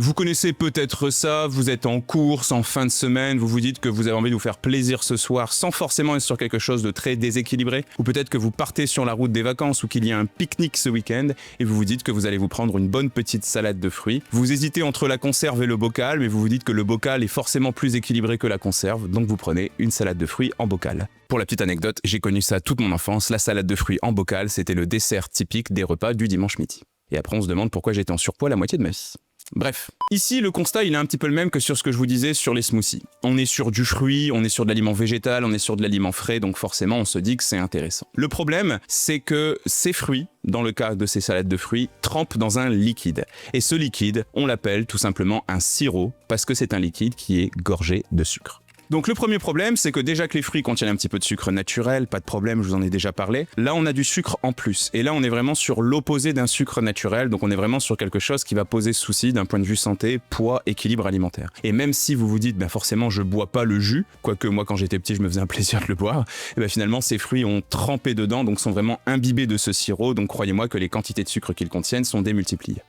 Vous connaissez peut-être ça, vous êtes en course, en fin de semaine, vous vous dites que vous avez envie de vous faire plaisir ce soir sans forcément être sur quelque chose de très déséquilibré, ou peut-être que vous partez sur la route des vacances ou qu'il y a un pique-nique ce week-end et vous vous dites que vous allez vous prendre une bonne petite salade de fruits. Vous hésitez entre la conserve et le bocal, mais vous vous dites que le bocal est forcément plus équilibré que la conserve, donc vous prenez une salade de fruits en bocal. Pour la petite anecdote, j'ai connu ça toute mon enfance, la salade de fruits en bocal, c'était le dessert typique des repas du dimanche midi. Et après on se demande pourquoi j'étais en surpoids la moitié de ma vie. Bref, ici le constat il est un petit peu le même que sur ce que je vous disais sur les smoothies. On est sur du fruit, on est sur de l'aliment végétal, on est sur de l'aliment frais, donc forcément on se dit que c'est intéressant. Le problème, c'est que ces fruits, dans le cas de ces salades de fruits, trempent dans un liquide. Et ce liquide, on l'appelle tout simplement un sirop, parce que c'est un liquide qui est gorgé de sucre. Donc le premier problème, c'est que déjà que les fruits contiennent un petit peu de sucre naturel, pas de problème, je vous en ai déjà parlé. Là, on a du sucre en plus. Et là, on est vraiment sur l'opposé d'un sucre naturel. Donc on est vraiment sur quelque chose qui va poser souci d'un point de vue santé, poids, équilibre alimentaire. Et même si vous vous dites, ben forcément, je bois pas le jus, quoique moi, quand j'étais petit, je me faisais un plaisir de le boire, et ben finalement, ces fruits ont trempé dedans, donc sont vraiment imbibés de ce sirop. Donc croyez-moi que les quantités de sucre qu'ils contiennent sont démultipliées.